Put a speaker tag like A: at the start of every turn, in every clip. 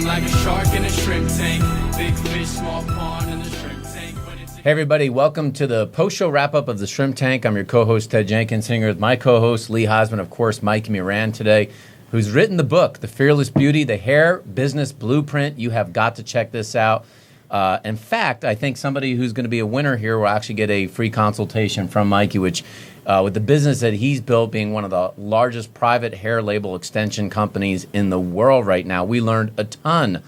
A: feeling like a shark in a shrimp tank. Big fish, small pond in the shrimp tank.
B: Hey everybody, welcome to the post-show wrap-up of the Shrimp Tank. I'm your co-host Ted Jenkins, here with my co-host Lee Hosman, of course, Mikey Moran today, who's written the book, The Fearless Beauty, The Hair Business Blueprint. You have got to check this out. In fact, I think somebody who's going to be a winner here will actually get a free consultation from Mikey, which with the business that he's built, being one of the largest private hair label extension companies in the world right now, we learned a ton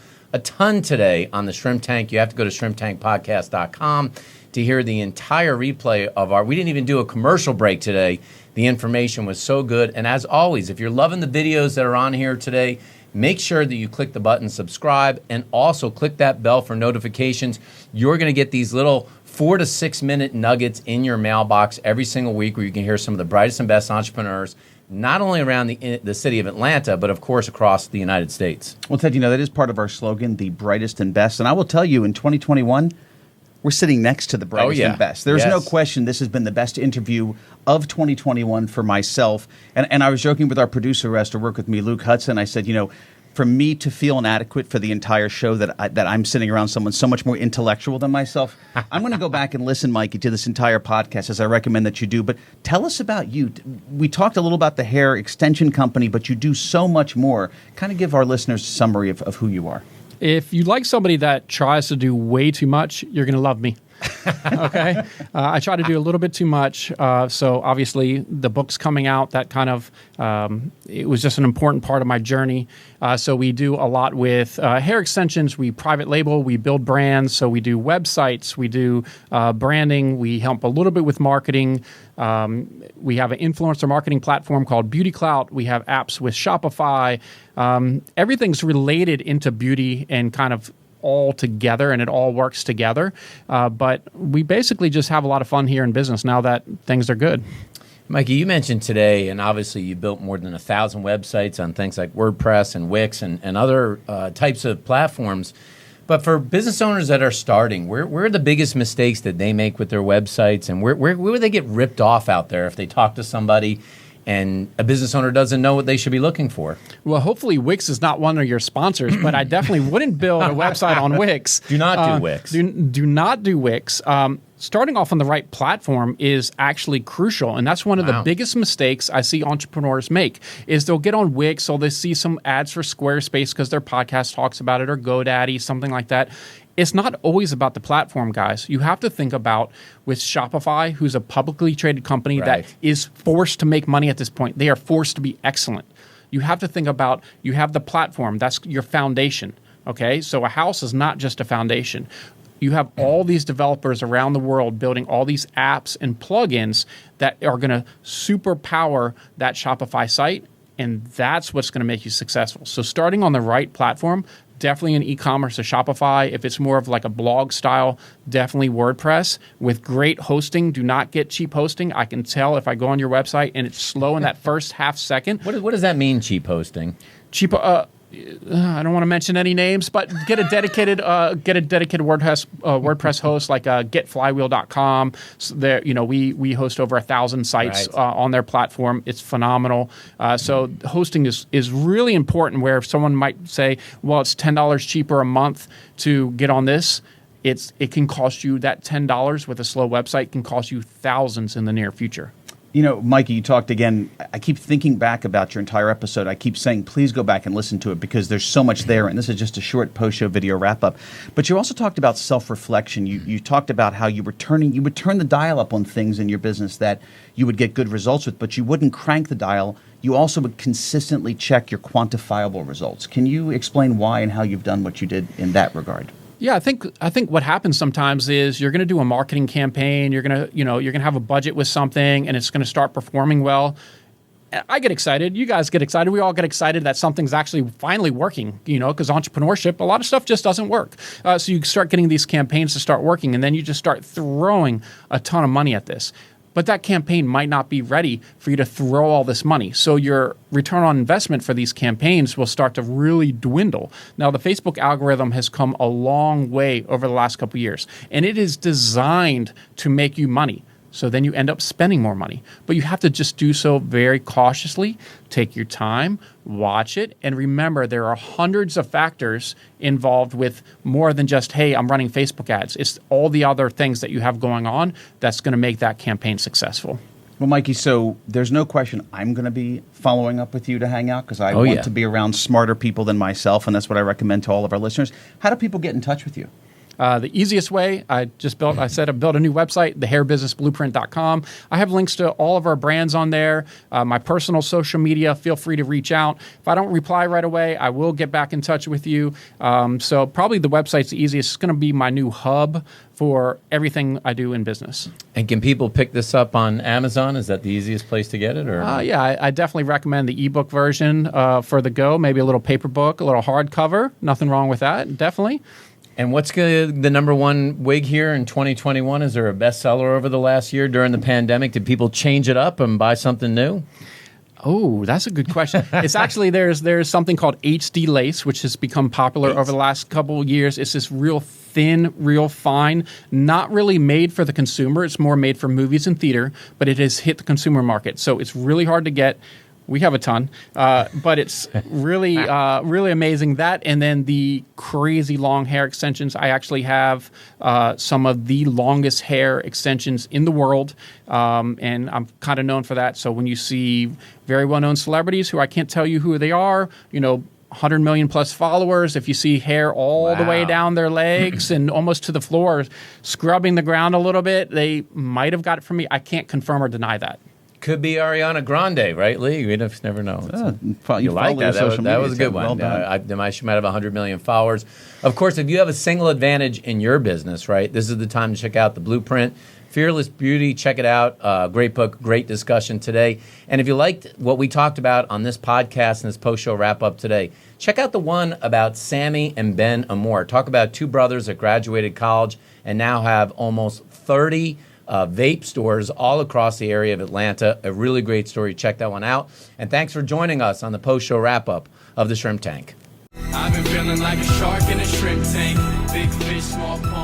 B: today on the Shrimp Tank. You have to go to shrimptankpodcast.com to hear the entire replay of we didn't even do a commercial break today. The information was so good. And as always, if you're loving the videos that are on here today, make sure that you click the button subscribe and also click that bell for notifications. You're going to get these little 4 to 6 minute nuggets in your mailbox every single week where you can hear some of the brightest and best entrepreneurs, not only around the city of Atlanta, but of course across the United States.
C: Well, Ted, you know, that is part of our slogan, the brightest and best. And I will tell you, in 2021, we're sitting next to the brightest and best. There's no question this has been the best interview of 2021 for myself. And I was joking with our producer who has to work with me, Luke Hudson. I said, you know, for me to feel inadequate for the entire show that I'm sitting around someone so much more intellectual than myself, I'm going to go back and listen, Mikey, to this entire podcast, as I recommend that you do. But tell us about you. We talked a little about the hair extension company, but you do so much more. Kind of give our listeners a summary of who you are.
D: If you like somebody that tries to do way too much, you're going to love me. Okay? I try to do a little bit too much. So obviously the book's coming out. That kind of, it was just an important part of my journey. So we do a lot with hair extensions. We private label. We build brands. So we do websites. We do branding. We help a little bit with marketing. We have an influencer marketing platform called Beauty Clout. We have apps with Shopify. Everything's related into beauty and kind of all together, and it all works together. But we basically just have a lot of fun here in business now that things are good.
B: Mikey, you mentioned today, and obviously you built more than 1,000 websites on things like WordPress and Wix and other types of platforms. But for business owners that are starting, where are the biggest mistakes that they make with their websites, and where would they get ripped off out there if they talk to somebody and a business owner doesn't know what they should be looking for?
D: Well, hopefully Wix is not one of your sponsors, but I definitely wouldn't build a website on Wix.
B: Do not do Wix.
D: Do not do Wix. Starting off on the right platform is actually crucial, and that's one of the biggest mistakes I see entrepreneurs make, is they'll get on Wix or they see some ads for Squarespace because their podcast talks about it, or GoDaddy, something like that. It's not always about the platform, guys. You have to think about with Shopify, who's a publicly traded company that is forced to make money at this point. They are forced to be excellent. You have to think about, you have the platform. That's your foundation, okay? So a house is not just a foundation. You have all these developers around the world building all these apps and plugins that are going to superpower that Shopify site, and that's what's going to make you successful. So starting on the right platform, definitely in e-commerce or Shopify. If it's more of like a blog style, definitely WordPress with great hosting. Do not get cheap hosting. I can tell if I go on your website and it's slow in that first half second.
B: What does that mean, cheap hosting?
D: Cheap. I don't want to mention any names, but get a dedicated WordPress host like getflywheel.com. So there, you know, we host over 1,000 sites on their platform. It's phenomenal. So hosting is really important. Where if someone might say, well, it's $10 cheaper a month to get on this, it can cost you that $10 with a slow website can cost you thousands in the near future.
C: You know, Mikey, you talked again. I keep thinking back about your entire episode. I keep saying, please go back and listen to it because there's so much there. And this is just a short post-show video wrap-up. But you also talked about self-reflection. You talked about how you would turn the dial up on things in your business that you would get good results with, but you wouldn't crank the dial. You also would consistently check your quantifiable results. Can you explain why and how you've done what you did in that regard?
D: Yeah, I think what happens sometimes is you're going to do a marketing campaign, you're going to have a budget with something, and it's going to start performing well. I get excited. You guys get excited. We all get excited that something's actually finally working, because entrepreneurship, a lot of stuff just doesn't work. So you start getting these campaigns to start working, and then you just start throwing a ton of money at this. But that campaign might not be ready for you to throw all this money. So your return on investment for these campaigns will start to really dwindle. Now, the Facebook algorithm has come a long way over the last couple of years, and it is designed to make you money. So then you end up spending more money. But you have to just do so very cautiously. Take your time, watch it, and remember there are hundreds of factors involved with more than just, hey, I'm running Facebook ads. It's all the other things that you have going on that's going to make that campaign successful.
C: Well, Mikey, so there's no question I'm going to be following up with you to hang out because I want to be around smarter people than myself, and that's what I recommend to all of our listeners. How do people get in touch with you?
D: The easiest way, I built a new website, thehairbusinessblueprint.com. I have links to all of our brands on there. My personal social media, feel free to reach out. If I don't reply right away, I will get back in touch with you. So probably the website's the easiest. It's going to be my new hub for everything I do in business.
B: And can people pick this up on Amazon? Is that the easiest place to get it? Or
D: yeah, I definitely recommend the ebook version for the go. Maybe a little paper book, a little hardcover. Nothing wrong with that, definitely.
B: And what's the number one wig here in 2021? Is there a bestseller over the last year during the pandemic? Did people change it up and buy something new?
D: Oh, that's a good question. It's actually, there's something called HD lace, which has become popular over the last couple of years. It's this real thin, real fine, not really made for the consumer. It's more made for movies and theater, but it has hit the consumer market. So it's really hard to get. We have a ton, but it's really, really amazing. That and then the crazy long hair extensions. I actually have some of the longest hair extensions in the world, and I'm kind of known for that. So when you see very well-known celebrities who I can't tell you who they are, 100 million plus followers, if you see hair all the way down their legs and almost to the floor, scrubbing the ground a little bit, they might have got it from me. I can't confirm or deny that.
B: Could be Ariana Grande, right, Lee? We never know. You like that? That was a good one. She might have 100 million followers. Of course, if you have a single advantage in your business, right, this is the time to check out the Blueprint. Fearless Beauty, check it out. Great book, great discussion today. And if you liked what we talked about on this podcast and this post-show wrap-up today, check out the one about Sammy and Ben Amore. Talk about two brothers that graduated college and now have almost 30 vape stores all across the area of Atlanta. A really great story. Check that one out. And thanks for joining us on the post-show wrap-up of the Shrimp Tank.
A: I've been feeling like a shark in a shrimp tank. Big fish, small pond.